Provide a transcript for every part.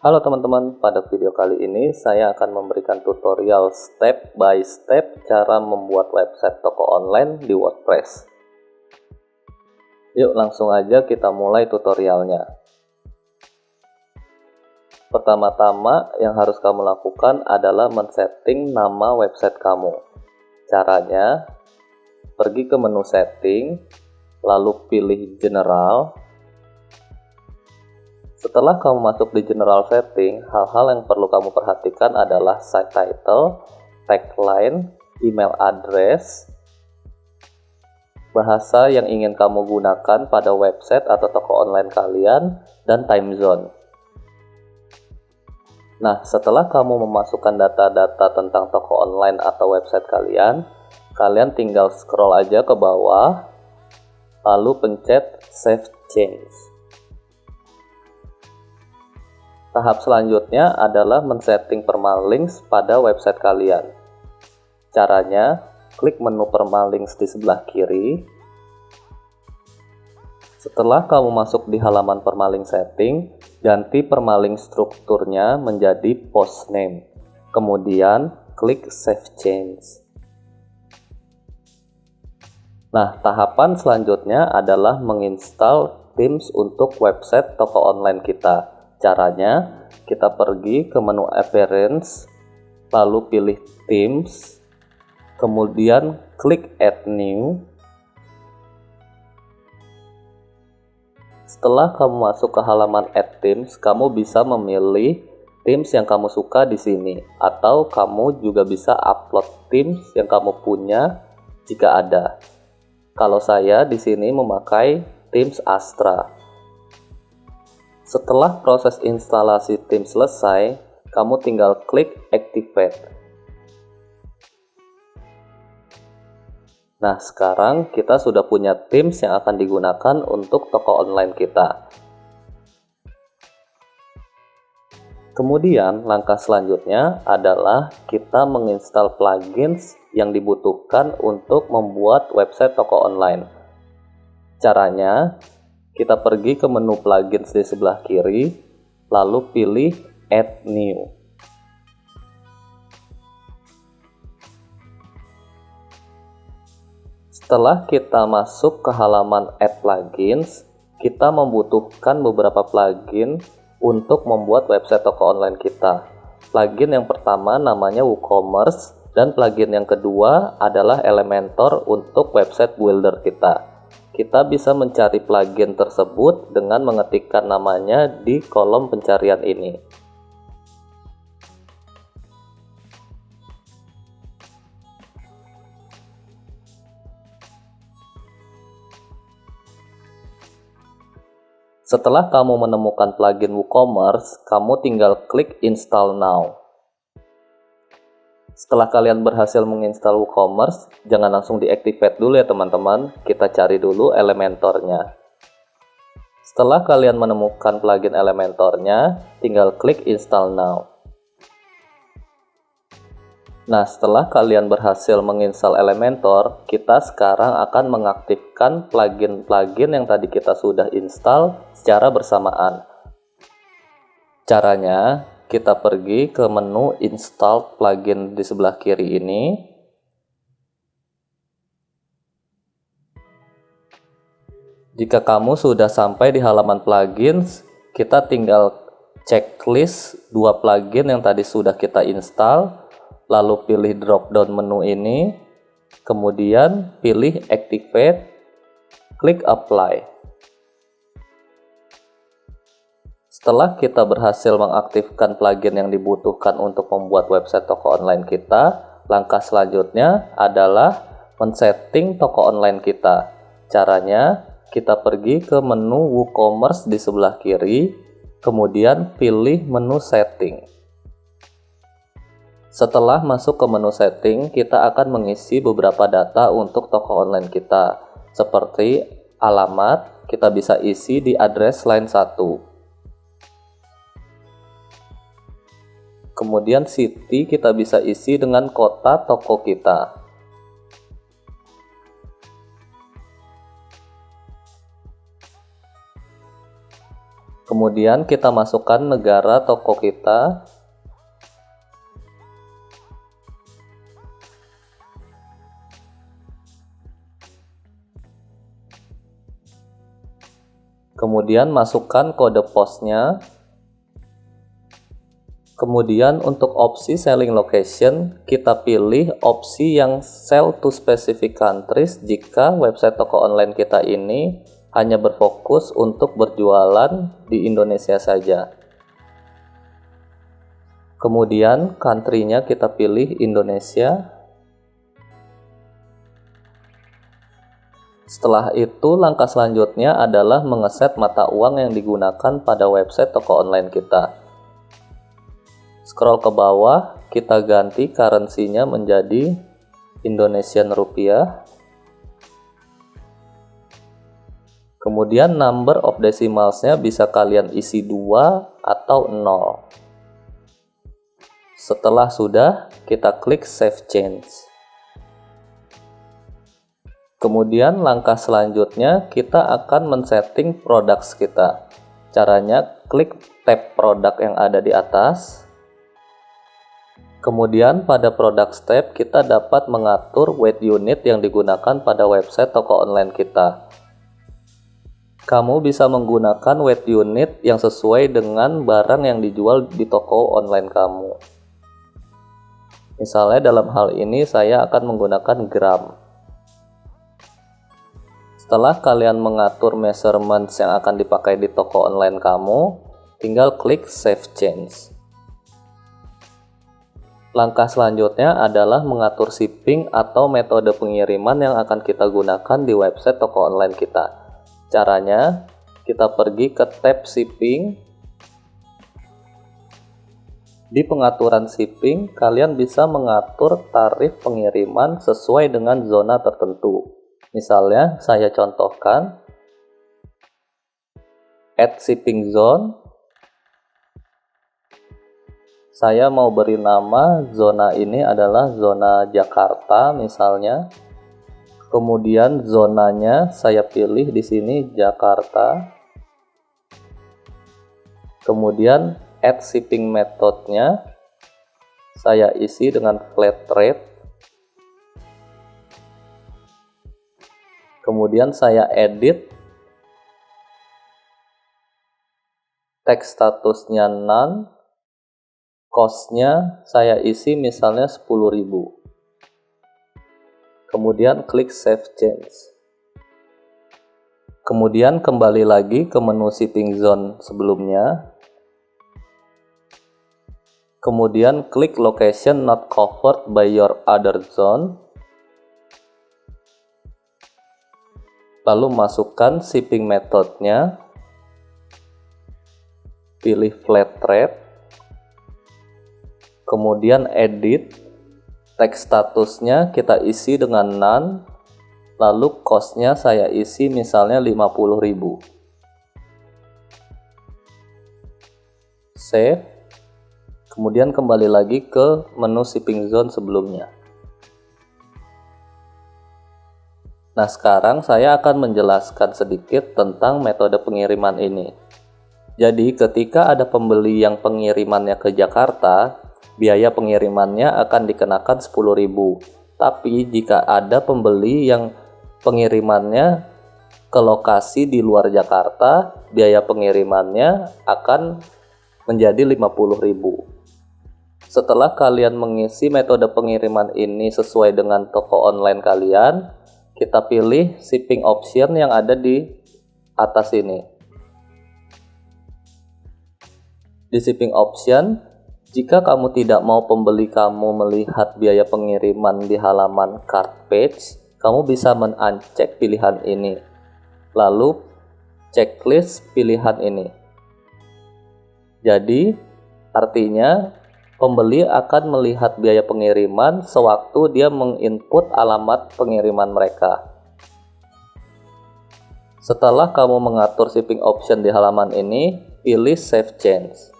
Halo teman-teman, pada video kali ini saya akan memberikan tutorial step by step cara membuat website toko online di WordPress. Yuk langsung aja kita mulai tutorialnya. Pertama-tama yang harus kamu lakukan adalah men-setting nama website kamu. Caranya, pergi ke menu setting, lalu pilih general. Setelah kamu masuk di general setting, hal-hal yang perlu kamu perhatikan adalah site title, tagline, email address, bahasa yang ingin kamu gunakan pada website atau toko online kalian, dan time zone. Nah, setelah kamu memasukkan data-data tentang toko online atau website kalian tinggal scroll aja ke bawah, lalu pencet Save Change. Tahap selanjutnya adalah men-setting permalinks pada website kalian. Caranya, klik menu permalinks di sebelah kiri. Setelah kamu masuk di halaman permalinks setting, ganti permalinks strukturnya menjadi post name. Kemudian, klik Save Change. Nah, tahapan selanjutnya adalah menginstal themes untuk website toko online kita. Caranya, kita pergi ke menu Appearance, lalu pilih Themes, kemudian klik Add New. Setelah kamu masuk ke halaman Add Themes, kamu bisa memilih themes yang kamu suka di sini, atau kamu juga bisa upload themes yang kamu punya jika ada. Kalau saya di sini memakai themes Astra. Setelah proses instalasi theme selesai, kamu tinggal klik Activate. Nah, sekarang kita sudah punya themes yang akan digunakan untuk toko online kita. Kemudian, langkah selanjutnya adalah kita menginstal plugins yang dibutuhkan untuk membuat website toko online. Caranya, kita pergi ke menu plugins di sebelah kiri, lalu pilih Add New. Setelah kita masuk ke halaman Add Plugins, kita membutuhkan beberapa plugin untuk membuat website toko online kita. Plugin yang pertama namanya WooCommerce, dan plugin yang kedua adalah Elementor untuk website builder kita. Kita bisa mencari plugin tersebut dengan mengetikkan namanya di kolom pencarian ini. Setelah kamu menemukan plugin WooCommerce, kamu tinggal klik Install Now. Setelah kalian berhasil menginstal WooCommerce, jangan langsung deactivate dulu ya teman-teman, kita cari dulu Elementornya. Setelah kalian menemukan plugin Elementornya, tinggal klik Install Now. Nah, setelah kalian berhasil menginstal Elementor, kita sekarang akan mengaktifkan plugin-plugin yang tadi kita sudah install secara bersamaan. Caranya, kita pergi ke menu Install Plugin di sebelah kiri ini. Jika kamu sudah sampai di halaman plugins, kita tinggal checklist 2 plugin yang tadi sudah kita install, lalu pilih drop down menu ini, kemudian pilih Activate, klik Apply. Setelah kita berhasil mengaktifkan plugin yang dibutuhkan untuk membuat website toko online kita, langkah selanjutnya adalah men-setting toko online kita. Caranya, kita pergi ke menu WooCommerce di sebelah kiri, kemudian pilih menu Setting. Setelah masuk ke menu Setting, kita akan mengisi beberapa data untuk toko online kita, seperti alamat, kita bisa isi di address line 1. Kemudian city kita bisa isi dengan kota toko kita. Kemudian kita masukkan negara toko kita. Kemudian masukkan kode posnya. Kemudian untuk opsi selling location, kita pilih opsi yang sell to specific countries jika website toko online kita ini hanya berfokus untuk berjualan di Indonesia saja. Kemudian country-nya kita pilih Indonesia. Setelah itu, langkah selanjutnya adalah mengeset mata uang yang digunakan pada website toko online kita. Scroll ke bawah, kita ganti currency-nya menjadi Indonesian rupiah. Kemudian number of decimals-nya bisa kalian isi 2 atau 0. Setelah sudah, kita klik Save Change. Kemudian langkah selanjutnya kita akan men-setting products kita. Caranya klik tab produk yang ada di atas. Kemudian pada Products tab kita dapat mengatur weight unit yang digunakan pada website toko online kita. Kamu bisa menggunakan weight unit yang sesuai dengan barang yang dijual di toko online kamu. Misalnya dalam hal ini saya akan menggunakan gram. Setelah kalian mengatur measurements yang akan dipakai di toko online kamu, tinggal klik Save Change. Langkah selanjutnya adalah mengatur shipping atau metode pengiriman yang akan kita gunakan di website toko online kita. Caranya, kita pergi ke tab shipping. Di pengaturan shipping, kalian bisa mengatur tarif pengiriman sesuai dengan zona tertentu. Misalnya, saya contohkan, add shipping zone. Saya mau beri nama zona ini adalah zona Jakarta misalnya. Kemudian zonanya saya pilih di sini Jakarta. Kemudian add shipping methodnya saya isi dengan flat rate. Kemudian saya edit. Teks statusnya none. Cost-nya saya isi misalnya 10.000. Kemudian klik Save Change. Kemudian kembali lagi ke menu shipping zone sebelumnya. Kemudian klik location not covered by your other zone. Lalu masukkan shipping methodnya. Pilih flat rate. Kemudian edit, teks statusnya kita isi dengan none, lalu cost-nya saya isi misalnya 50.000. Save, kemudian kembali lagi ke menu shipping zone sebelumnya. Nah, sekarang saya akan menjelaskan sedikit tentang metode pengiriman ini. Jadi, ketika ada pembeli yang pengirimannya ke Jakarta, biaya pengirimannya akan dikenakan 10.000. Tapi jika ada pembeli yang pengirimannya ke lokasi di luar Jakarta, biaya pengirimannya akan menjadi 50.000. Setelah kalian mengisi metode pengiriman ini sesuai dengan toko online kalian, kita pilih shipping option yang ada di atas ini. Di shipping option, jika kamu tidak mau pembeli kamu melihat biaya pengiriman di halaman cart page, kamu bisa men-uncheck pilihan ini. Lalu, checklist pilihan ini. Jadi, artinya pembeli akan melihat biaya pengiriman sewaktu dia menginput alamat pengiriman mereka. Setelah kamu mengatur shipping option di halaman ini, pilih Save Change.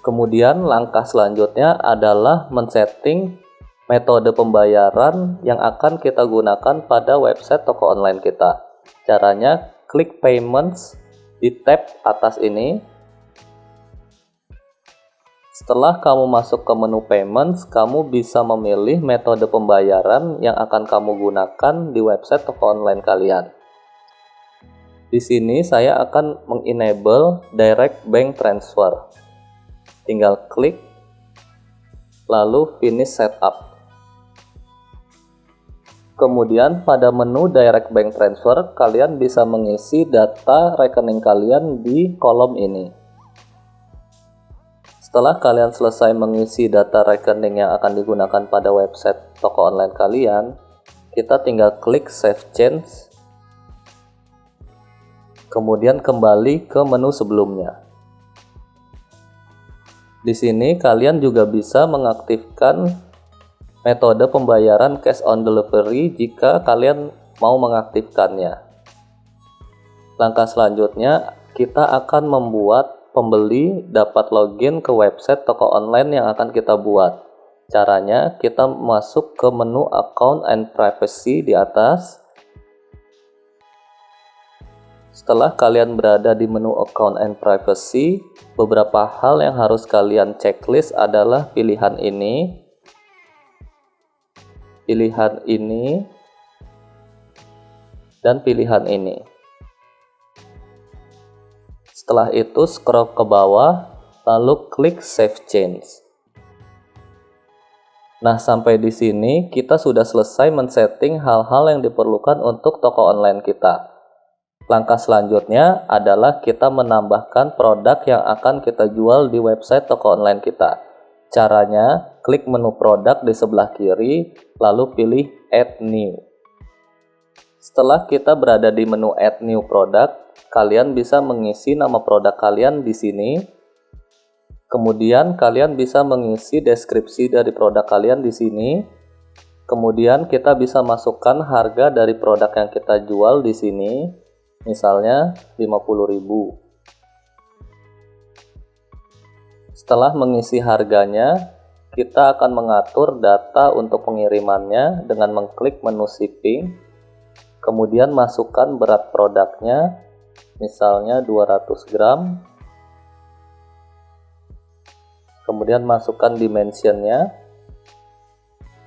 Kemudian langkah selanjutnya adalah men-setting metode pembayaran yang akan kita gunakan pada website toko online kita. Caranya klik Payments, di tab atas ini. Setelah kamu masuk ke menu payments, kamu bisa memilih metode pembayaran yang akan kamu gunakan di website toko online kalian. Di sini saya akan mengenable direct bank transfer. Tinggal klik, lalu finish setup. Kemudian pada menu direct bank transfer, kalian bisa mengisi data rekening kalian di kolom ini. Setelah kalian selesai mengisi data rekening yang akan digunakan pada website toko online kalian, kita tinggal klik Save Change, kemudian kembali ke menu sebelumnya. Di sini kalian juga bisa mengaktifkan metode pembayaran cash on delivery jika kalian mau mengaktifkannya. Langkah selanjutnya, kita akan membuat pembeli dapat login ke website toko online yang akan kita buat. Caranya, kita masuk ke menu Account and Privacy di atas. Setelah kalian berada di menu Account and Privacy, beberapa hal yang harus kalian checklist adalah pilihan ini, dan pilihan ini. Setelah itu scroll ke bawah, lalu klik Save Change. Nah, sampai di sini kita sudah selesai men-setting hal-hal yang diperlukan untuk toko online kita. Langkah selanjutnya adalah kita menambahkan produk yang akan kita jual di website toko online kita. Caranya, klik menu produk di sebelah kiri, lalu pilih Add New. Setelah kita berada di menu Add New Product, kalian bisa mengisi nama produk kalian di sini. Kemudian kalian bisa mengisi deskripsi dari produk kalian di sini. Kemudian kita bisa masukkan harga dari produk yang kita jual di sini. Misalnya 50.000. Setelah mengisi harganya, kita akan mengatur data untuk pengirimannya dengan mengklik menu shipping. Kemudian masukkan berat produknya, misalnya 200 gram. Kemudian masukkan dimensionnya.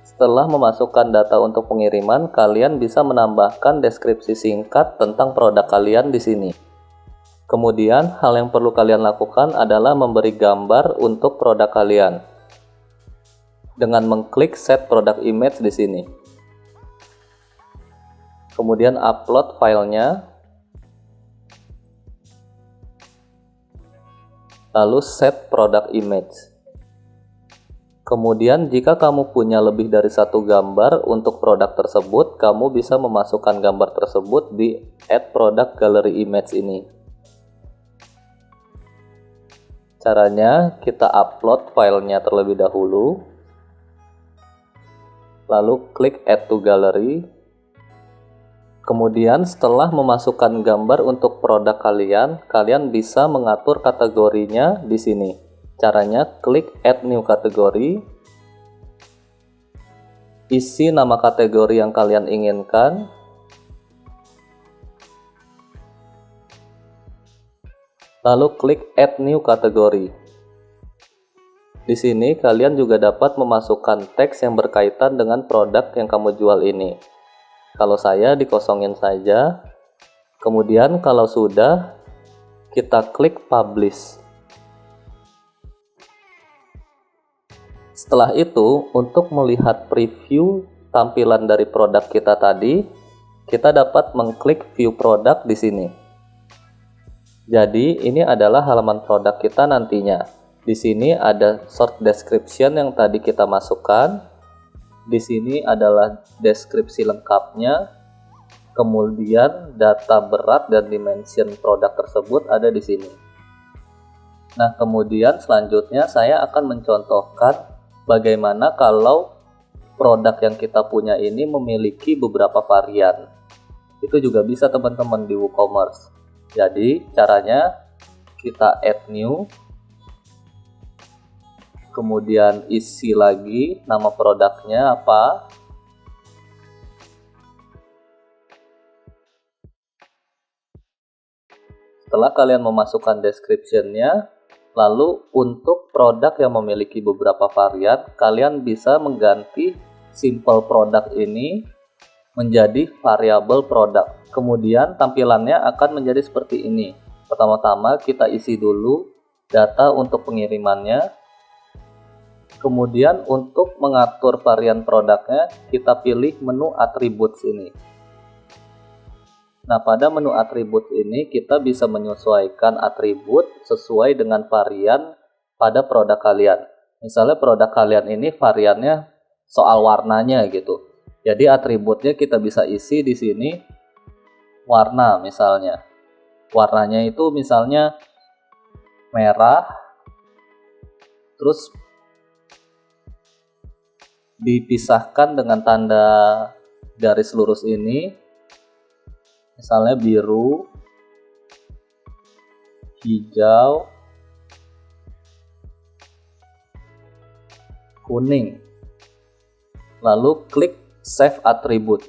Setelah memasukkan data untuk pengiriman, kalian bisa menambahkan deskripsi singkat tentang produk kalian di sini. Kemudian, hal yang perlu kalian lakukan adalah memberi gambar untuk produk kalian dengan mengklik Set Product Image di sini. Kemudian upload filenya, lalu set product image. Kemudian jika kamu punya lebih dari satu gambar untuk produk tersebut, kamu bisa memasukkan gambar tersebut di Add Product Gallery Image ini. Caranya, kita upload filenya terlebih dahulu, lalu klik Add to Gallery. Kemudian setelah memasukkan gambar untuk produk kalian, kalian bisa mengatur kategorinya di sini. Caranya, klik Add New Category, isi nama kategori yang kalian inginkan, lalu klik Add New Category. Di sini kalian juga dapat memasukkan teks yang berkaitan dengan produk yang kamu jual ini. Kalau saya dikosongin saja. Kemudian kalau sudah, kita klik Publish. Setelah itu, untuk melihat preview tampilan dari produk kita tadi, kita dapat mengklik View Product di sini. Jadi, ini adalah halaman produk kita nantinya. Di sini ada short description yang tadi kita masukkan. Di sini adalah deskripsi lengkapnya. Kemudian data berat dan dimension produk tersebut ada di sini. Nah, kemudian selanjutnya saya akan mencontohkan bagaimana kalau produk yang kita punya ini memiliki beberapa varian. Itu juga bisa teman-teman di WooCommerce. Jadi caranya kita add new, kemudian isi lagi nama produknya apa, Setelah kalian memasukkan description-nya, lalu untuk produk yang memiliki beberapa varian, kalian bisa mengganti simple product ini menjadi variable product. Kemudian tampilannya akan menjadi seperti ini. Pertama-tama kita isi dulu data untuk pengirimannya. Kemudian untuk mengatur varian produknya, kita pilih menu attributes ini. Nah, pada menu attributes ini kita bisa menyesuaikan atribut sesuai dengan varian pada produk kalian. Misalnya produk kalian ini variannya soal warnanya gitu. Jadi atributnya kita bisa isi di sini warna misalnya. Warnanya itu misalnya merah, terus dipisahkan dengan tanda garis lurus ini, misalnya biru, hijau, kuning. Lalu klik Save Attribute.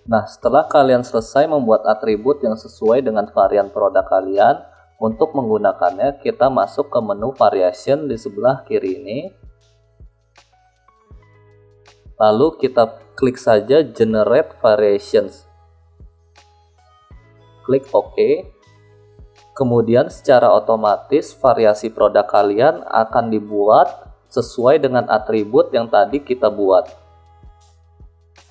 Nah, setelah kalian selesai membuat atribut yang sesuai dengan varian produk kalian, untuk menggunakannya kita masuk ke menu Variation di sebelah kiri ini. Lalu kita klik saja Generate Variations. Klik OK. Kemudian secara otomatis variasi produk kalian akan dibuat sesuai dengan atribut yang tadi kita buat.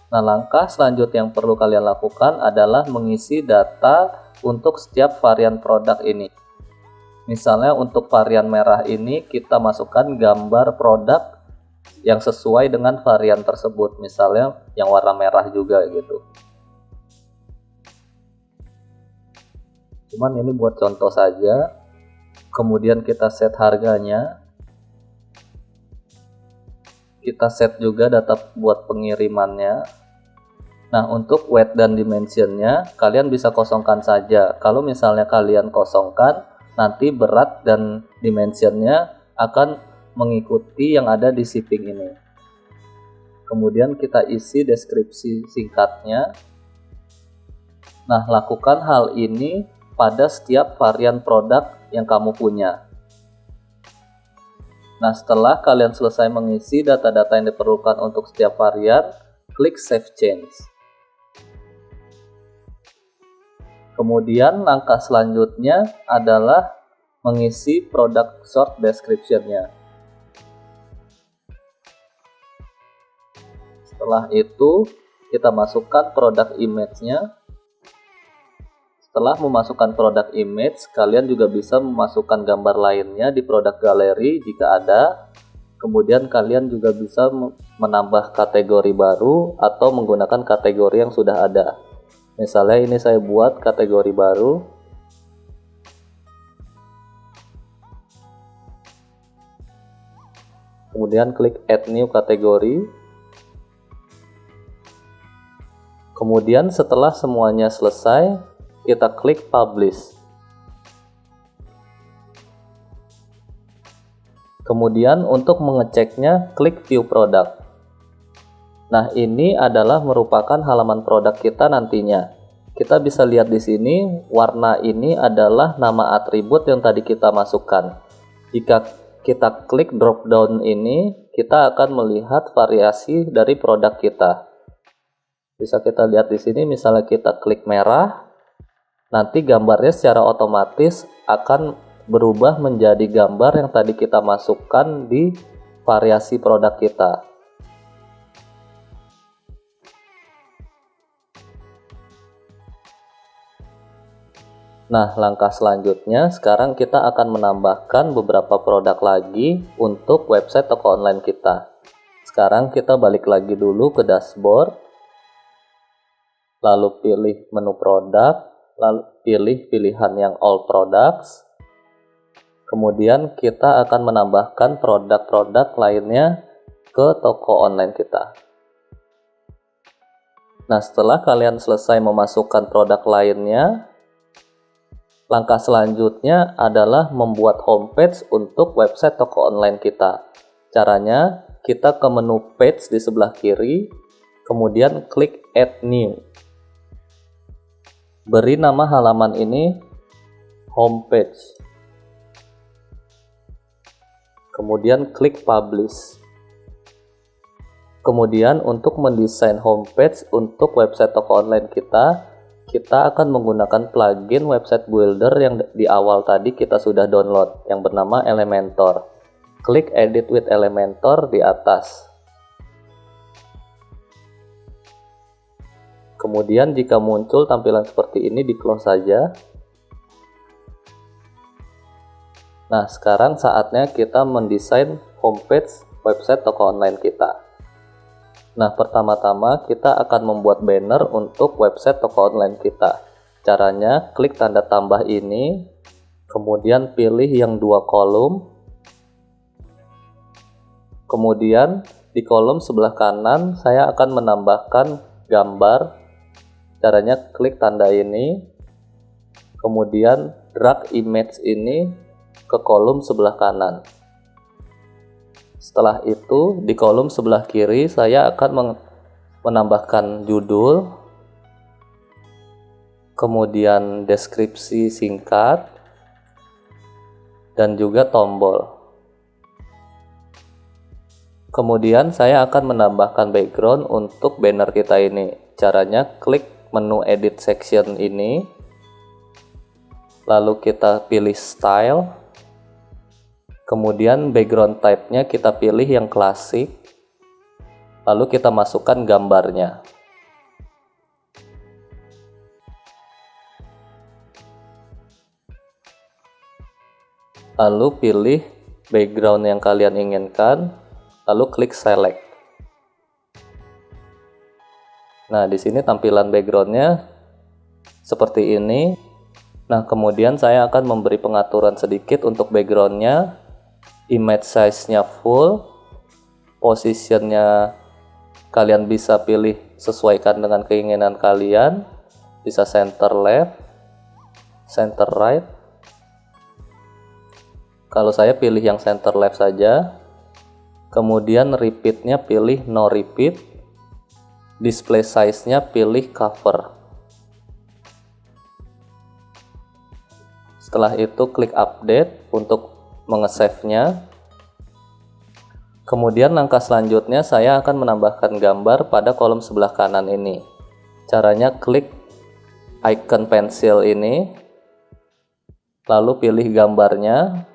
Nah, langkah selanjutnya yang perlu kalian lakukan adalah mengisi data untuk setiap varian produk ini. Misalnya untuk varian merah ini kita masukkan gambar produk yang sesuai dengan varian tersebut, misalnya yang warna merah juga gitu. Cuman ini buat contoh saja. Kemudian kita set harganya. Kita set juga data buat pengirimannya. Nah, untuk weight dan dimensionnya kalian bisa kosongkan saja. Kalau misalnya kalian kosongkan, nanti berat dan dimensionnya akan mengikuti yang ada di shipping ini. Kemudian kita isi deskripsi singkatnya. Nah, lakukan hal ini pada setiap varian produk yang kamu punya. Nah, setelah kalian selesai mengisi data-data yang diperlukan untuk setiap varian, klik Save Change. Kemudian langkah selanjutnya adalah mengisi product short description-nya. Setelah itu kita masukkan produk image-nya. Setelah memasukkan produk image, kalian juga bisa memasukkan gambar lainnya di produk galeri jika ada. Kemudian kalian juga bisa menambah kategori baru atau menggunakan kategori yang sudah ada. Misalnya ini saya buat kategori baru. Kemudian klik Add New Category. Kemudian setelah semuanya selesai, kita klik Publish. Kemudian untuk mengeceknya, klik View Product. Nah, ini adalah merupakan halaman produk kita nantinya. Kita bisa lihat di sini, warna ini adalah nama atribut yang tadi kita masukkan. Jika kita klik drop down ini, kita akan melihat variasi dari produk kita. Bisa kita lihat di sini, misalnya kita klik merah, nanti gambarnya secara otomatis akan berubah menjadi gambar yang tadi kita masukkan di variasi produk kita. Nah, langkah selanjutnya sekarang kita akan menambahkan beberapa produk lagi untuk website toko online kita. Sekarang kita balik lagi dulu ke dashboard. Lalu pilih menu produk, lalu pilih pilihan yang all products. Kemudian kita akan menambahkan produk-produk lainnya ke toko online kita. Nah, setelah kalian selesai memasukkan produk lainnya, langkah selanjutnya adalah membuat homepage untuk website toko online kita. Caranya, kita ke menu page di sebelah kiri, kemudian klik Add New. Beri nama halaman ini homepage, kemudian klik publish. Kemudian untuk mendesain homepage untuk website toko online kita akan menggunakan plugin website builder yang di awal tadi kita sudah download yang bernama Elementor. Klik edit with Elementor di atas. Kemudian jika muncul tampilan seperti ini, di close saja. Nah, sekarang saatnya kita mendesain homepage website toko online kita. Nah, pertama-tama kita akan membuat banner untuk website toko online kita. Caranya, klik tanda tambah ini, kemudian pilih yang 2 kolom. Kemudian di kolom sebelah kanan saya akan menambahkan gambar. Caranya, klik tanda ini, kemudian drag image ini ke kolom sebelah kanan. Setelah itu, di kolom sebelah kiri saya akan menambahkan judul, kemudian deskripsi singkat, dan juga tombol. Kemudian saya akan menambahkan background untuk banner kita ini. Caranya, klik menu edit section ini, lalu kita pilih style. Kemudian background type-nya kita pilih yang klasik, lalu kita masukkan gambarnya. Lalu pilih background yang kalian inginkan, lalu klik select. Nah, di sini tampilan backgroundnya seperti ini. Nah, kemudian saya akan memberi pengaturan sedikit untuk backgroundnya. Image size-nya full, positionnya kalian bisa pilih sesuaikan dengan keinginan kalian, bisa center left, center right. Kalau saya pilih yang center left saja. Kemudian repeat-nya pilih no repeat, display size-nya pilih cover. Setelah itu klik update untuk mengesave-nya. Kemudian langkah selanjutnya saya akan menambahkan gambar pada kolom sebelah kanan ini. Caranya, klik icon pensil ini, lalu pilih gambarnya.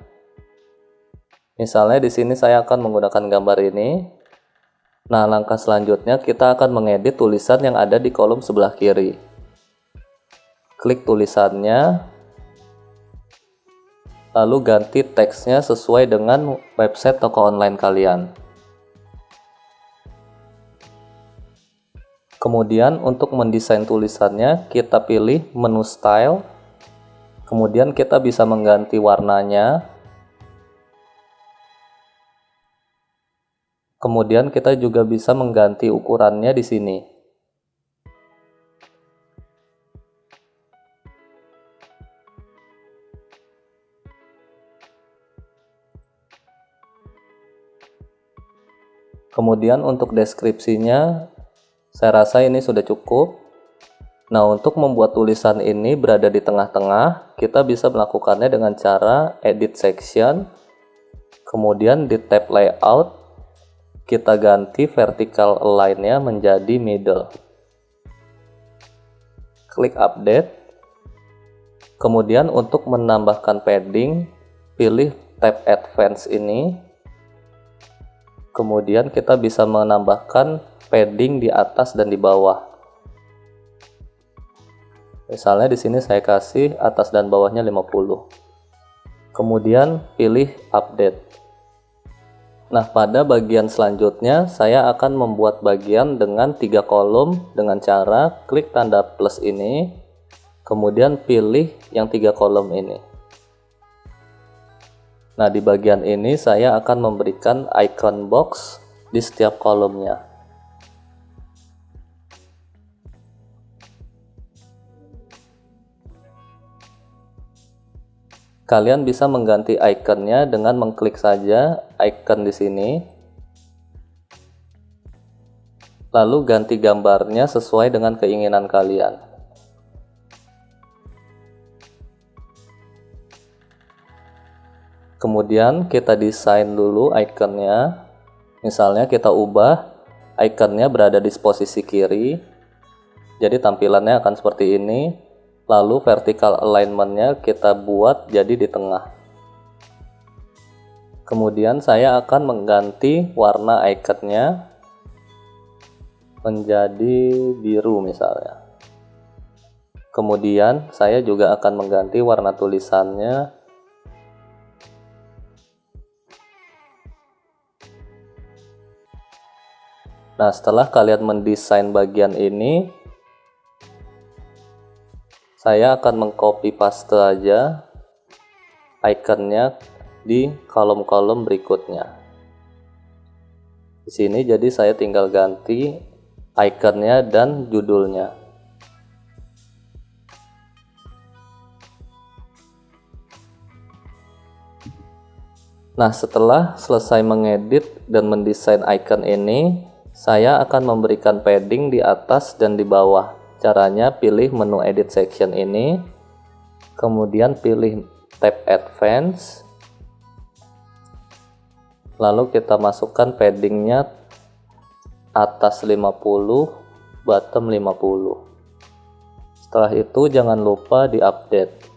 Misalnya di sini saya akan menggunakan gambar ini. Nah, langkah selanjutnya kita akan mengedit tulisan yang ada di kolom sebelah kiri. Klik tulisannya, lalu ganti teksnya sesuai dengan website toko online kalian. Kemudian untuk mendesain tulisannya, kita pilih menu style. Kemudian kita bisa mengganti warnanya. Kemudian kita juga bisa mengganti ukurannya di sini. Kemudian untuk deskripsinya, saya rasa ini sudah cukup. Nah, untuk membuat tulisan ini berada di tengah-tengah, kita bisa melakukannya dengan cara edit section. Kemudian di tab layout, kita ganti vertical align-nya menjadi middle. Klik update. Kemudian untuk menambahkan padding, pilih tab advance ini. Kemudian kita bisa menambahkan padding di atas dan di bawah. Misalnya di sini saya kasih atas dan bawahnya 50. Kemudian pilih update. Nah, pada bagian selanjutnya saya akan membuat bagian dengan 3 kolom dengan cara klik tanda plus ini, kemudian pilih yang 3 kolom ini. Nah, di bagian ini saya akan memberikan icon box di setiap kolomnya. Kalian bisa mengganti ikonnya dengan mengklik saja icon di sini. Lalu ganti gambarnya sesuai dengan keinginan kalian. Kemudian kita desain dulu ikonnya. Misalnya kita ubah ikonnya berada di posisi kiri. Jadi tampilannya akan seperti ini. Lalu vertical alignment-nya kita buat jadi di tengah. Kemudian saya akan mengganti warna ikonnya menjadi biru misalnya. Kemudian saya juga akan mengganti warna tulisannya Nah, setelah kalian mendesain bagian ini, saya akan mengcopy paste aja ikonnya di kolom-kolom berikutnya. Di sini jadi saya tinggal ganti ikonnya dan judulnya. Nah, setelah selesai mengedit dan mendesain icon ini, saya akan memberikan padding di atas dan di bawah. Caranya pilih menu edit section ini, kemudian pilih tab advance, lalu kita masukkan paddingnya atas 50, bottom 50. Setelah itu jangan lupa di update.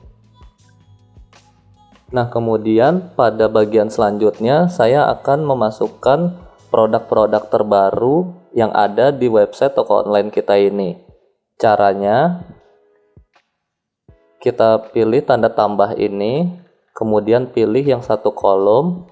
Nah, kemudian pada bagian selanjutnya saya akan memasukkan produk-produk terbaru yang ada di website toko online kita ini. Caranya, kita pilih tanda tambah ini, kemudian pilih yang satu kolom.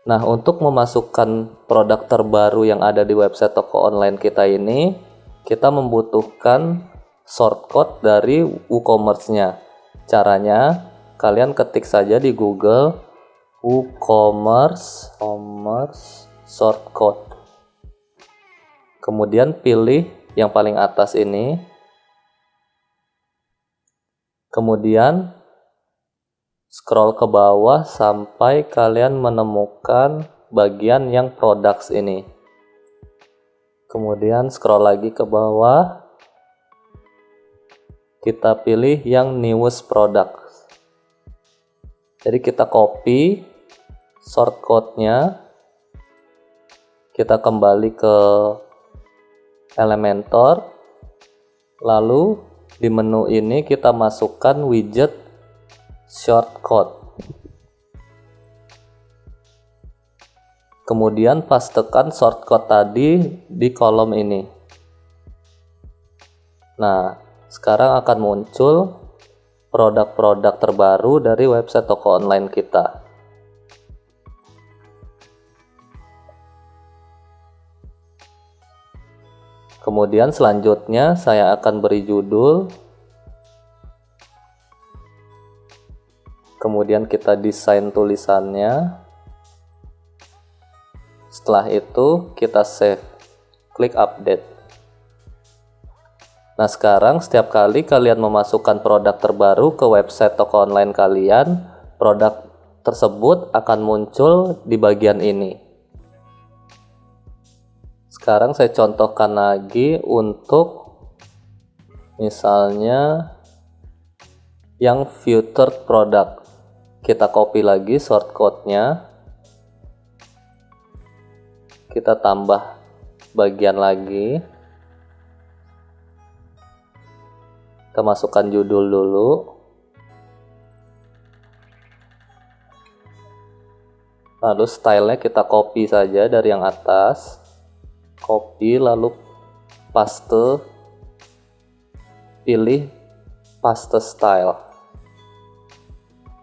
Nah, untuk memasukkan produk terbaru yang ada di website toko online kita ini, kita membutuhkan shortcut dari WooCommerce-nya. Caranya, kalian ketik saja di Google WooCommerce shortcut. Kemudian pilih yang paling atas ini. Kemudian scroll ke bawah sampai kalian menemukan bagian yang products ini. Kemudian scroll lagi ke bawah. Kita pilih yang newest products. Jadi kita copy shortcut-nya, kita kembali ke Elementor, lalu di menu ini kita masukkan widget shortcut. Kemudian pastekan shortcut tadi di kolom ini. Nah, sekarang akan muncul produk-produk terbaru dari website toko online kita. Kemudian selanjutnya saya akan beri judul. Kemudian kita desain tulisannya. Setelah itu kita save. Klik update. Nah, sekarang setiap kali kalian memasukkan produk terbaru ke website toko online kalian, produk tersebut akan muncul di bagian ini. Sekarang saya contohkan lagi untuk misalnya yang featured product. Kita copy lagi shortcut-nya. Kita tambah bagian lagi. Kita masukkan judul dulu. Lalu stylenya kita copy saja dari yang atas. Copy lalu paste, pilih paste style.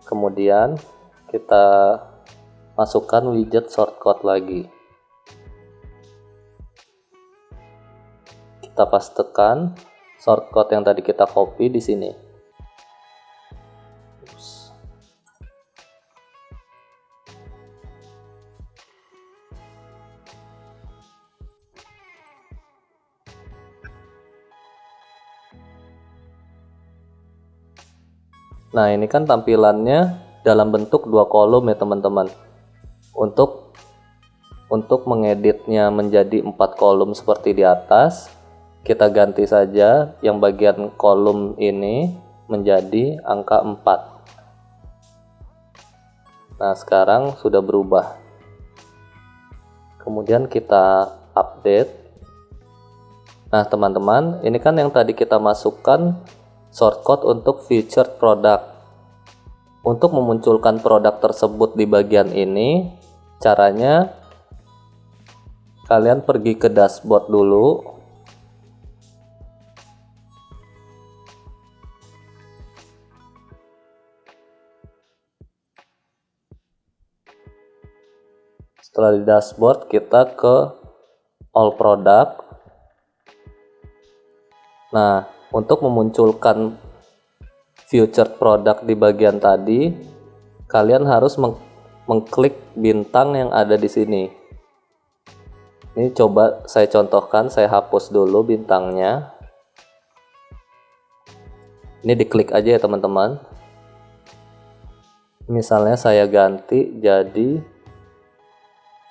Kemudian kita masukkan widget shortcut lagi. Kita pastekan shortcut yang tadi kita copy di sini. Nah, ini kan tampilannya dalam bentuk dua kolom ya teman-teman. Untuk mengeditnya menjadi 4 kolom seperti di atas, kita ganti saja yang bagian kolom ini menjadi angka 4. Nah, sekarang sudah berubah. Kemudian kita update. Nah, teman-teman, ini kan yang tadi kita masukkan shortcode untuk featured product. Untuk memunculkan produk tersebut di bagian ini, caranya kalian pergi ke dashboard dulu. Setelah di dashboard, kita ke all product. Nah, untuk memunculkan featured product di bagian tadi, kalian harus mengklik bintang yang ada di sini. Ini coba saya contohkan, saya hapus dulu bintangnya. Ini diklik aja ya teman-teman. Misalnya saya ganti jadi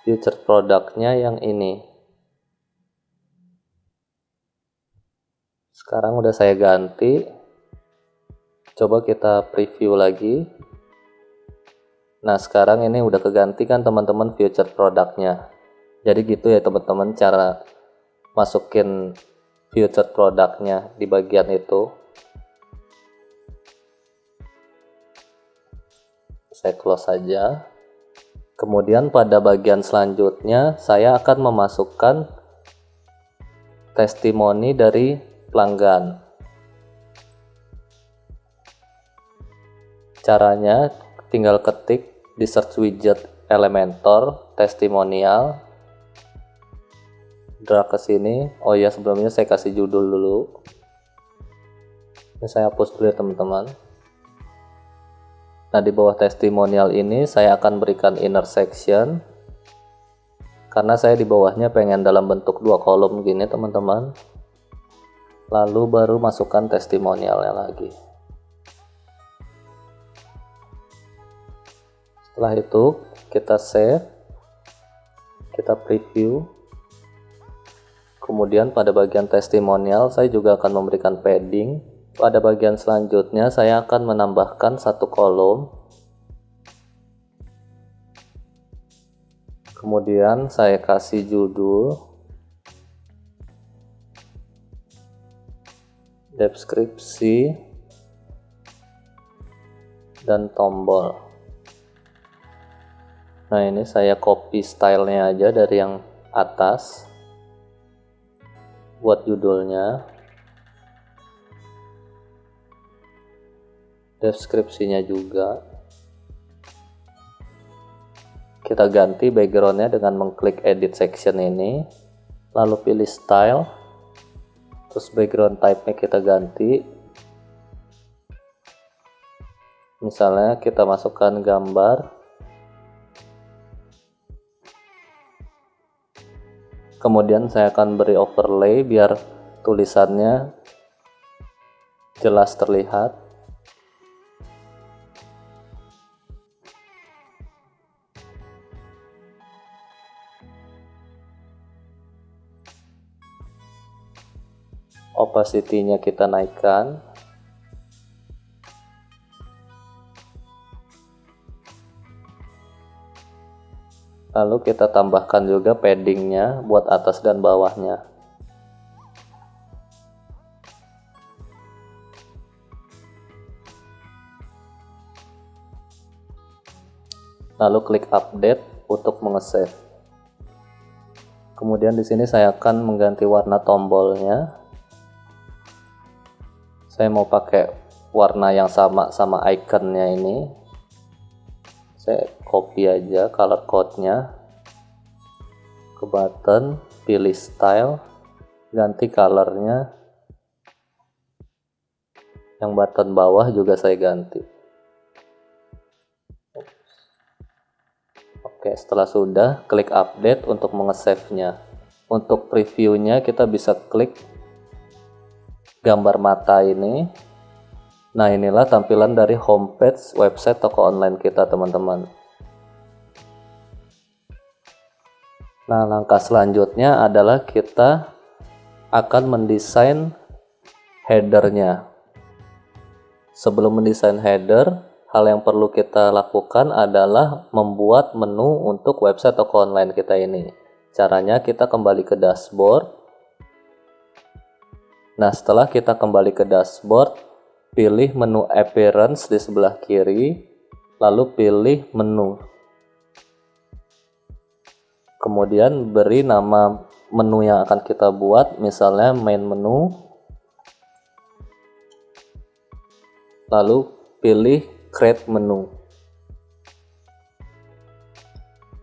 featured produknya yang ini. Sekarang udah saya ganti. Coba kita preview lagi. Nah, sekarang ini udah keganti kan teman-teman featured produknya. Jadi gitu ya teman-teman cara masukin featured produknya di bagian itu. Saya close saja. Kemudian pada bagian selanjutnya saya akan memasukkan testimoni dari pelanggan. Caranya tinggal ketik di search widget Elementor testimonial, drag ke sini. Oh ya, sebelumnya saya kasih judul dulu. Ini saya hapus dulu ya teman-teman. Nah, di bawah testimonial ini saya akan berikan inner section, karena saya di bawahnya pengen dalam bentuk 2 kolom gini teman-teman. Lalu baru masukkan testimonialnya lagi. Setelah itu kita save, kita preview. Kemudian pada bagian testimonial saya juga akan memberikan padding. Pada bagian selanjutnya saya akan menambahkan 1 kolom. Kemudian saya kasih judul, deskripsi, dan tombol. Nah, ini saya copy stylenya aja dari yang atas buat judulnya. Deskripsinya juga kita ganti backgroundnya dengan mengklik edit section ini, lalu pilih style, terus background type-nya kita ganti. Misalnya kita masukkan gambar, kemudian saya akan beri overlay biar tulisannya jelas terlihat. Opacity-nya kita naikkan. Lalu kita tambahkan juga paddingnya buat atas dan bawahnya. Lalu klik update untuk mengesave. Kemudian di sini saya akan mengganti warna tombolnya. Saya mau pakai warna yang sama ikonnya ini. Saya copy aja color code-nya ke button, pilih style, ganti color-nya. Yang button bawah juga saya ganti. Oke, setelah sudah, klik update untuk mengesave-nya. Untuk preview-nya kita bisa klik gambar mata ini. Nah, inilah tampilan dari homepage website toko online kita teman-teman. Nah, langkah selanjutnya adalah kita akan mendesain headernya. Sebelum mendesain header, hal yang perlu kita lakukan adalah membuat menu untuk website toko online kita ini. Caranya kita kembali ke dashboard. Nah, setelah kita kembali ke dashboard, pilih menu appearance di sebelah kiri, lalu pilih menu. Kemudian beri nama menu yang akan kita buat, misalnya main menu. Lalu pilih create menu.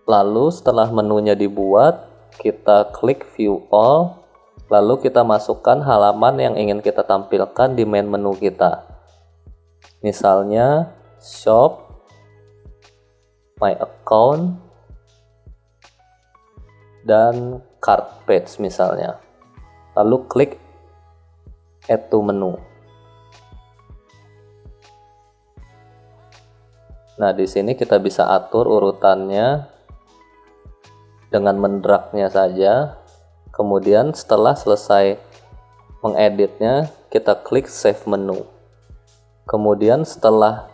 Lalu setelah menunya dibuat, kita klik view all, lalu kita masukkan halaman yang ingin kita tampilkan di main menu kita. Misalnya shop, my account, dan cart page misalnya. Lalu klik add to menu. Nah, di sini kita bisa atur urutannya dengan mendragnya saja. Kemudian setelah selesai mengeditnya, kita klik save menu. Kemudian setelah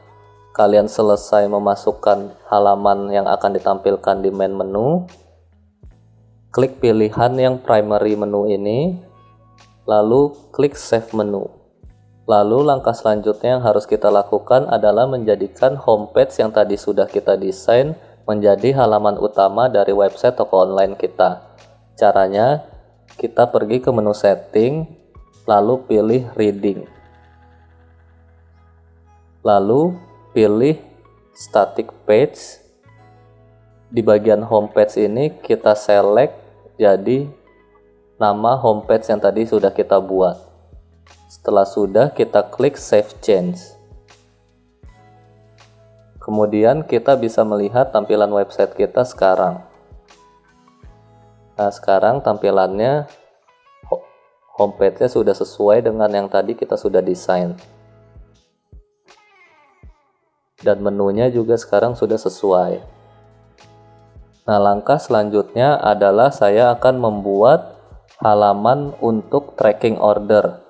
kalian selesai memasukkan halaman yang akan ditampilkan di main menu, klik pilihan yang primary menu ini, lalu klik save menu. Lalu langkah selanjutnya yang harus kita lakukan adalah menjadikan homepage yang tadi sudah kita desain menjadi halaman utama dari website toko online kita. Caranya, kita pergi ke menu setting, lalu pilih reading. Lalu pilih static page. Di bagian homepage ini kita select jadi nama homepage yang tadi sudah kita buat. Setelah sudah, kita klik save change. Kemudian kita bisa melihat tampilan website kita sekarang. Nah, sekarang tampilannya homepage-nya sudah sesuai dengan yang tadi kita sudah desain. Dan menunya juga sekarang sudah sesuai. Nah, langkah selanjutnya adalah saya akan membuat halaman untuk tracking order,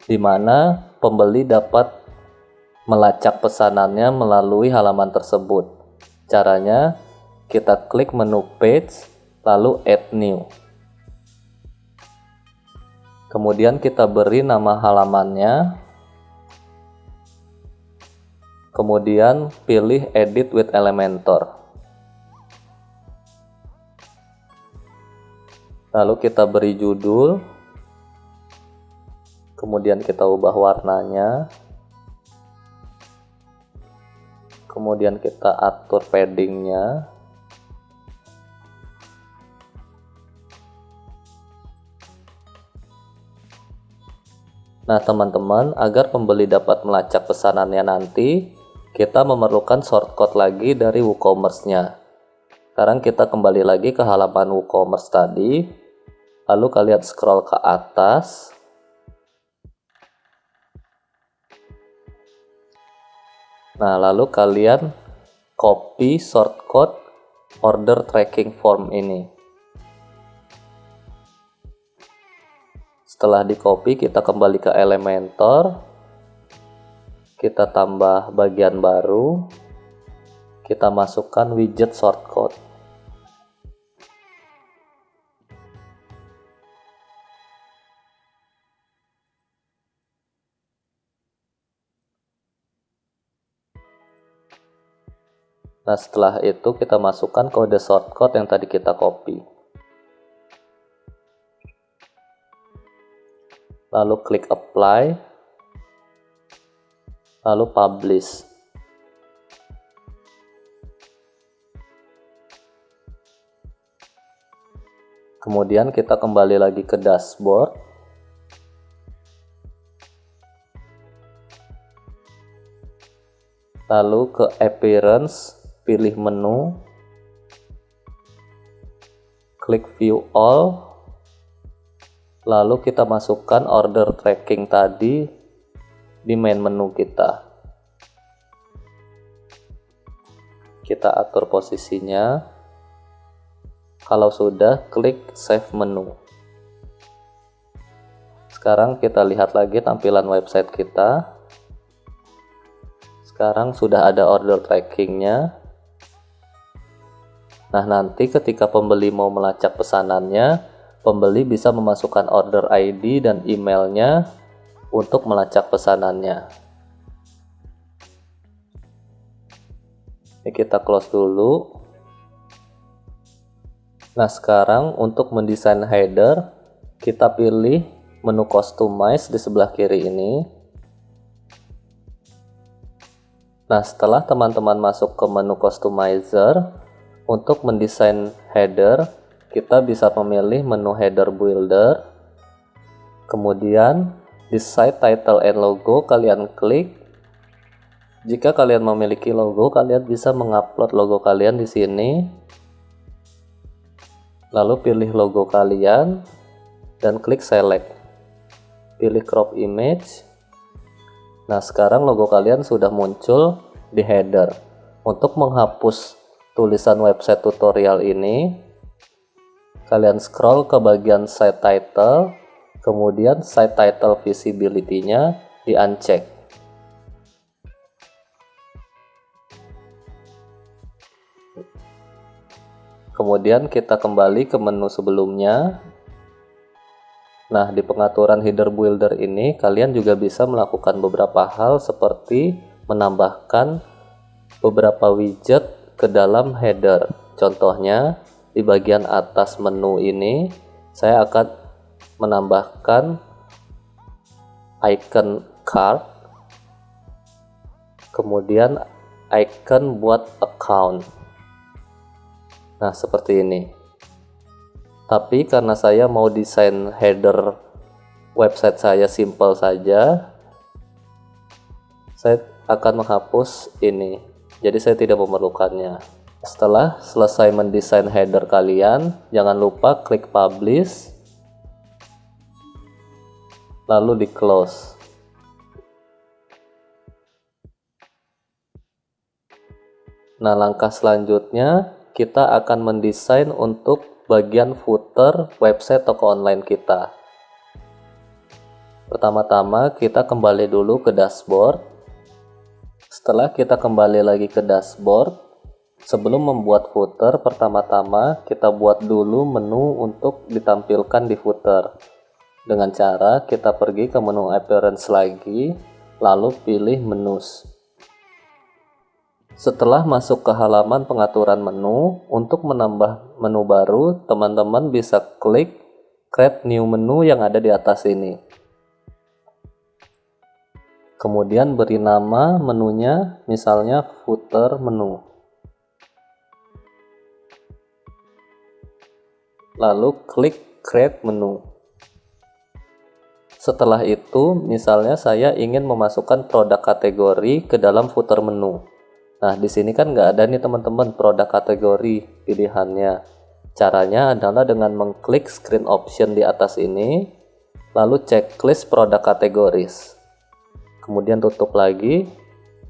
di mana pembeli dapat melacak pesanannya melalui halaman tersebut. Caranya, kita klik menu page, lalu add new. Kemudian kita beri nama halamannya. Kemudian pilih edit with Elementor. Lalu kita beri judul. Kemudian kita ubah warnanya. Kemudian kita atur paddingnya. Nah, teman-teman, agar pembeli dapat melacak pesanannya nanti, kita memerlukan shortcut lagi dari WooCommerce-nya. Sekarang kita kembali lagi ke halaman WooCommerce tadi. Lalu kalian scroll ke atas. Nah, lalu kalian copy shortcut order tracking form ini. Setelah di copy, kita kembali ke Elementor. Kita tambah bagian baru. Kita masukkan widget shortcut. Nah, setelah itu kita masukkan kode shortcut yang tadi kita copy. Lalu klik apply. Lalu publish. Kemudian kita kembali lagi ke dashboard. Lalu ke appearance, pilih menu, klik view all, lalu kita masukkan order tracking tadi di main menu kita. Kita atur posisinya. Kalau sudah, klik save menu. Sekarang kita lihat lagi tampilan website kita. Sekarang sudah ada order trackingnya. Nah, nanti ketika pembeli mau melacak pesanannya, pembeli bisa memasukkan order ID dan emailnya untuk melacak pesanannya. Ini kita close dulu. Nah, sekarang untuk mendesain header, kita pilih menu customize di sebelah kiri ini. Nah, setelah teman-teman masuk ke menu customizer, untuk mendesain header, kita bisa memilih menu header builder. Kemudian di site title and logo kalian klik. Jika kalian memiliki logo, kalian bisa mengupload logo kalian di sini. Lalu pilih logo kalian dan klik select. Pilih crop image. Nah, sekarang logo kalian sudah muncul di header. Untuk menghapus tulisan website tutorial ini, kalian scroll ke bagian site title, kemudian site title visibility-nya di uncheck. Kemudian kita kembali ke menu sebelumnya. Nah, di pengaturan header builder ini, kalian juga bisa melakukan beberapa hal seperti menambahkan beberapa widget ke dalam header. Contohnya, di bagian atas menu ini, saya akan menambahkan icon card, kemudian icon buat account. Nah, seperti ini. Tapi karena saya mau desain header website saya simple saja, saya akan menghapus ini. Jadi saya tidak memerlukannya. Setelah selesai mendesain header kalian, jangan lupa klik publish, lalu di close. Nah, langkah selanjutnya kita akan mendesain untuk bagian footer website toko online kita. Pertama-tama kita kembali dulu ke dashboard. Setelah kita kembali lagi ke dashboard, sebelum membuat footer, pertama-tama kita buat dulu menu untuk ditampilkan di footer. Dengan cara kita pergi ke menu appearance lagi, lalu pilih menus. Setelah masuk ke halaman pengaturan menu, untuk menambah menu baru, teman-teman bisa klik create new menu yang ada di atas ini. Kemudian beri nama menunya, misalnya footer menu. Lalu klik create menu. Setelah itu, misalnya saya ingin memasukkan produk kategori ke dalam footer menu. Nah, di sini kan nggak ada nih teman-teman produk kategori pilihannya. Caranya adalah dengan mengklik screen option di atas ini, lalu checklist produk kategoris. Kemudian tutup lagi.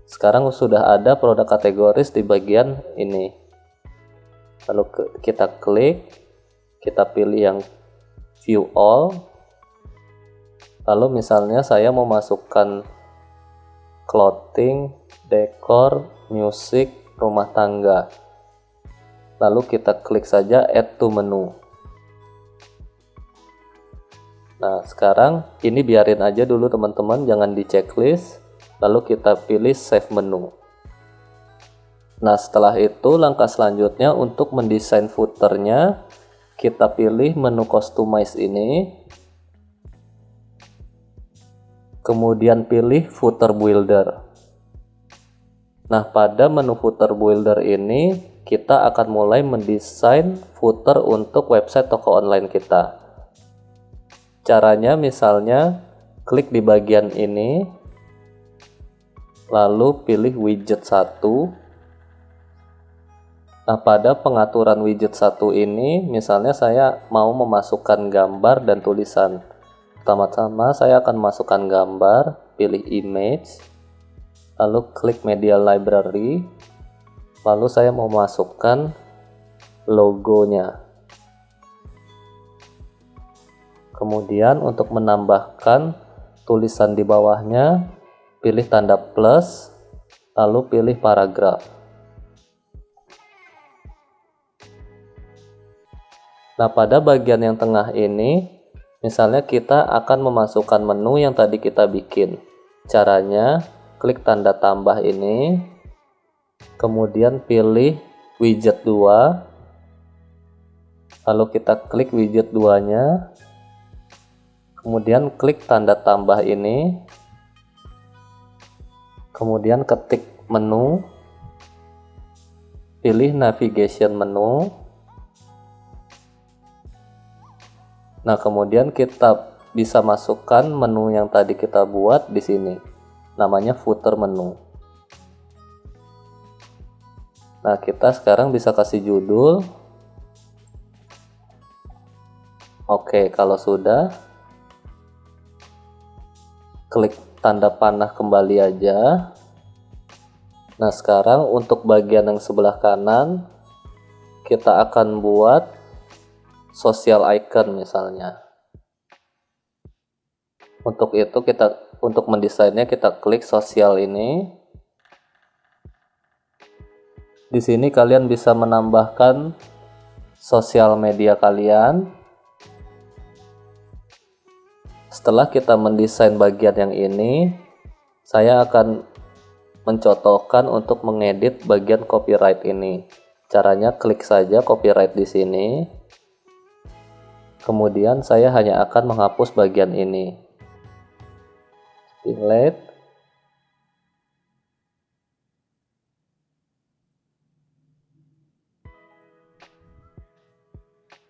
Sekarang sudah ada produk kategoris di bagian ini. Lalu kita klik, kita pilih yang view all. Lalu misalnya saya mau masukkan clothing, dekor, music, rumah tangga. Lalu kita klik saja add to menu. Nah, sekarang ini biarin aja dulu teman-teman, jangan di checklist. Lalu kita pilih save menu. Nah, setelah itu langkah selanjutnya untuk mendesain footernya, kita pilih menu customize ini. Kemudian pilih footer builder. Nah, pada menu footer builder ini, kita akan mulai mendesain footer untuk website toko online kita. Caranya misalnya klik di bagian ini, lalu pilih widget 1. Nah, pada pengaturan widget 1 ini, misalnya saya mau memasukkan gambar dan tulisan. Pertama-tama saya akan masukkan gambar, pilih image, lalu klik media library, lalu saya mau masukkan logonya. Kemudian untuk menambahkan tulisan di bawahnya, pilih tanda plus, lalu pilih paragraf. Nah, pada bagian yang tengah ini, misalnya kita akan memasukkan menu yang tadi kita bikin. Caranya, klik tanda tambah ini, kemudian pilih widget 2, lalu kita klik widget 2-nya, kemudian klik tanda tambah ini, kemudian ketik menu, pilih navigation menu. Nah, kemudian kita bisa masukkan menu yang tadi kita buat di sini. Namanya footer menu. Nah, kita sekarang bisa kasih judul. Oke, kalau sudah, klik tanda panah kembali aja. Nah, sekarang untuk bagian yang sebelah kanan, kita akan buat social icon misalnya. Untuk itu untuk mendesainnya kita klik sosial ini. Di sini kalian bisa menambahkan sosial media kalian. Setelah kita mendesain bagian yang ini, saya akan mencontohkan untuk mengedit bagian copyright ini. Caranya klik saja copyright di sini. Kemudian saya hanya akan menghapus bagian ini. Delete.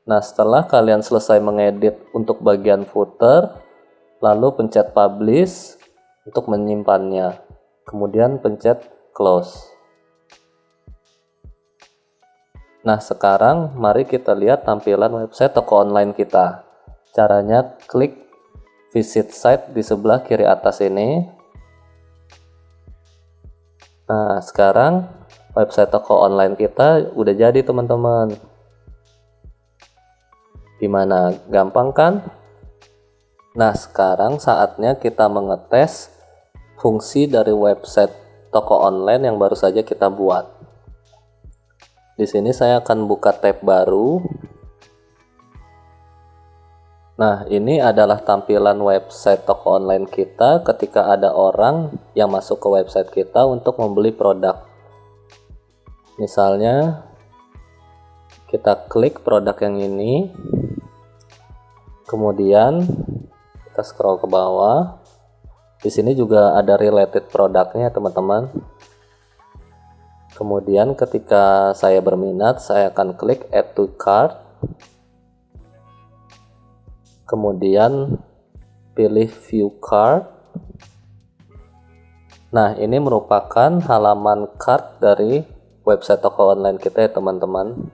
Nah, setelah kalian selesai mengedit untuk bagian footer, lalu pencet publish untuk menyimpannya. Kemudian pencet close. Nah, sekarang mari kita lihat tampilan website toko online kita. Caranya klik visit site di sebelah kiri atas ini. Nah, sekarang website toko online kita udah jadi, teman-teman. Gimana? Gampang kan? Nah, sekarang saatnya kita mengetes fungsi dari website toko online yang baru saja kita buat. Di sini saya akan buka tab baru. Nah, ini adalah tampilan website toko online kita ketika ada orang yang masuk ke website kita untuk membeli produk. Misalnya, kita klik produk yang ini, kemudian kita scroll ke bawah. Di sini juga ada related produknya, teman-teman. Kemudian ketika saya berminat, saya akan klik add to cart. Kemudian pilih view cart. Nah, ini merupakan halaman cart dari website toko online kita ya, teman-teman.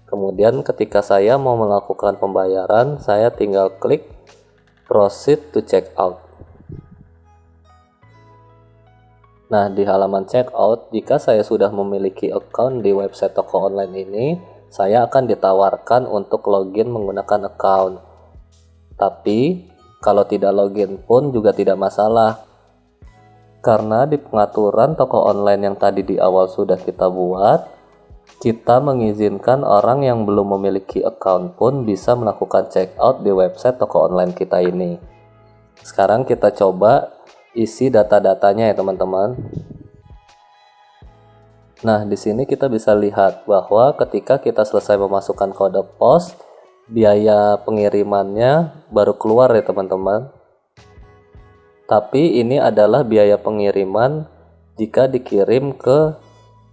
Kemudian ketika saya mau melakukan pembayaran, saya tinggal klik proceed to checkout. Nah, di halaman checkout, jika saya sudah memiliki account di website toko online ini, saya akan ditawarkan untuk login menggunakan account. Tapi, kalau tidak login pun juga tidak masalah. Karena di pengaturan toko online yang tadi di awal sudah kita buat, kita mengizinkan orang yang belum memiliki account pun bisa melakukan checkout di website toko online kita ini. Sekarang kita coba isi data-datanya ya, teman-teman. Nah, di sini kita bisa lihat bahwa ketika kita selesai memasukkan kode pos, biaya pengirimannya baru keluar ya, teman-teman. Tapi ini adalah biaya pengiriman jika dikirim ke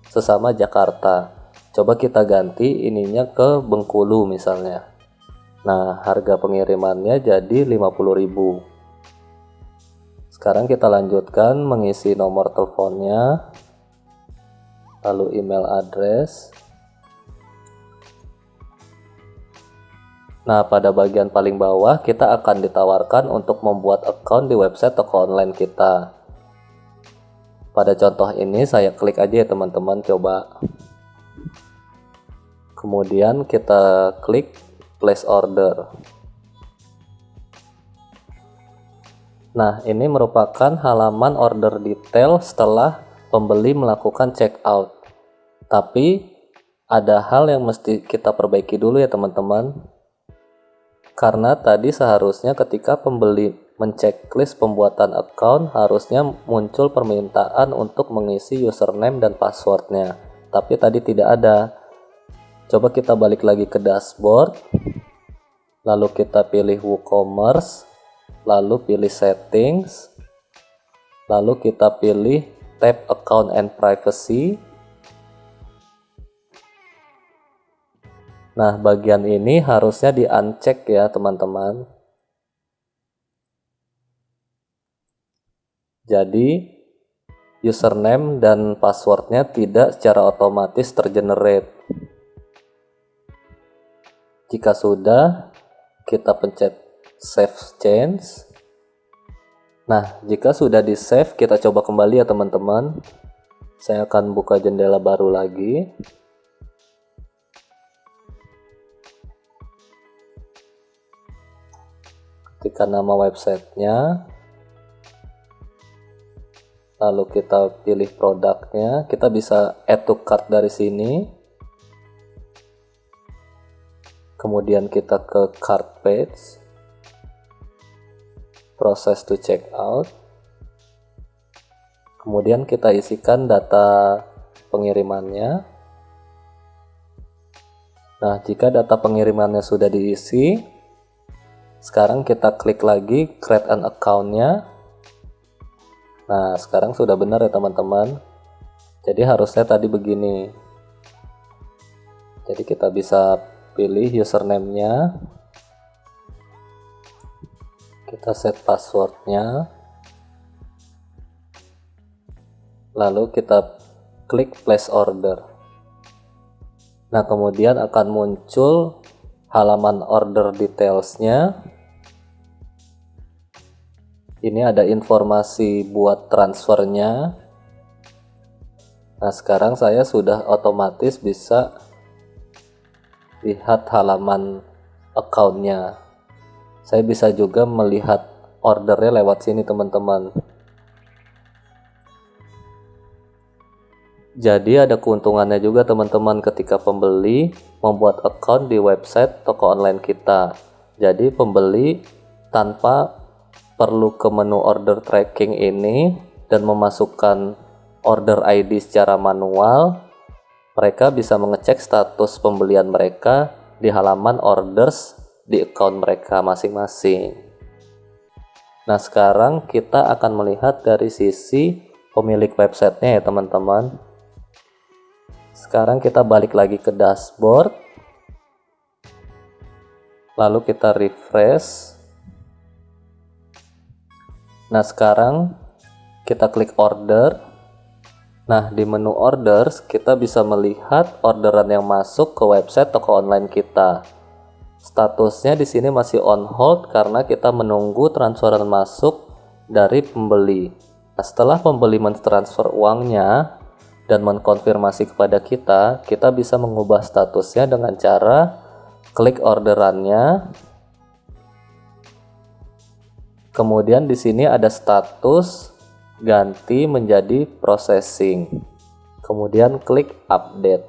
sesama Jakarta. Coba kita ganti ininya ke Bengkulu misalnya. Nah, harga pengirimannya jadi 50.000. Sekarang kita lanjutkan mengisi nomor teleponnya, lalu email address. Nah, pada bagian paling bawah kita akan ditawarkan untuk membuat account di website toko online kita. Pada contoh ini saya klik aja ya, teman-teman, coba. Kemudian kita klik place order. Nah, ini merupakan halaman order detail setelah pembeli melakukan checkout. Tapi ada hal yang mesti kita perbaiki dulu ya teman-teman. Karena tadi seharusnya ketika pembeli menceklis pembuatan account harusnya muncul permintaan untuk mengisi username dan passwordnya. Tapi tadi tidak ada. Coba kita balik lagi ke dashboard. Lalu kita pilih WooCommerce. Lalu pilih settings. Lalu kita pilih tab account and privacy. Nah, bagian ini harusnya di-uncheck ya teman-teman. Jadi, username dan passwordnya tidak secara otomatis tergenerate. Jika sudah, kita pencet Save Change. Nah, jika sudah di-save, kita coba kembali ya teman-teman. Saya akan buka jendela baru lagi. Ketikkan nama websitenya, lalu kita pilih produknya. Kita bisa add to cart dari sini, kemudian kita ke cart page, process to checkout, kemudian kita isikan data pengirimannya. Nah, jika data pengirimannya sudah diisi, sekarang kita klik lagi create an account-nya. Nah, sekarang sudah benar ya teman-teman. Jadi harusnya tadi begini. Jadi kita bisa pilih username-nya. Kita set password-nya. Lalu kita klik place order. Nah, kemudian akan muncul halaman order details-nya. Ini ada informasi buat transfernya. Nah, sekarang saya sudah otomatis bisa lihat halaman account-nya. Saya bisa juga melihat ordernya lewat sini teman-teman. Jadi ada keuntungannya juga teman-teman ketika pembeli membuat account di website toko online kita. Jadi pembeli tanpa perlu ke menu order tracking ini dan memasukkan order ID secara manual, mereka bisa mengecek status pembelian mereka di halaman orders di account mereka masing-masing. Nah, sekarang kita akan melihat dari sisi pemilik websitenya ya teman-teman. Sekarang kita balik lagi ke dashboard, lalu kita refresh. Nah, sekarang kita klik order. Nah, di menu orders kita bisa melihat orderan yang masuk ke website toko online kita. Statusnya di sini masih on hold karena kita menunggu transferan masuk dari pembeli. Nah, setelah pembeli mentransfer uangnya dan mengkonfirmasi kepada kita, kita bisa mengubah statusnya dengan cara klik orderannya. Kemudian di sini ada status ganti menjadi processing. Kemudian klik update.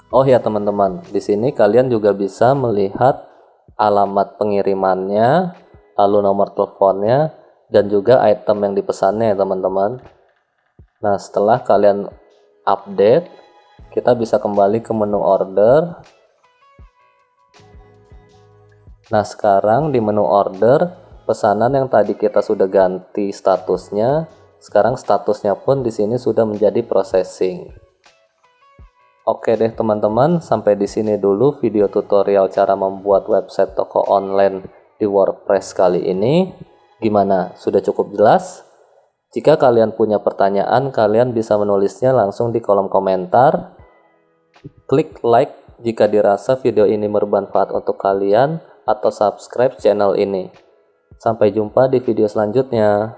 Oh ya teman-teman, di sini kalian juga bisa melihat alamat pengirimannya, lalu nomor teleponnya, dan juga item yang dipesannya ya teman-teman. Nah, setelah kalian update, kita bisa kembali ke menu order. Nah, sekarang di menu order, pesanan yang tadi kita sudah ganti statusnya, sekarang statusnya pun di sini sudah menjadi processing. Oke deh teman-teman, sampai di sini dulu video tutorial cara membuat website toko online di WordPress kali ini. Gimana? Sudah cukup jelas? Jika kalian punya pertanyaan, kalian bisa menulisnya langsung di kolom komentar. Klik like jika dirasa video ini bermanfaat untuk kalian, atau subscribe channel ini. Sampai jumpa di video selanjutnya.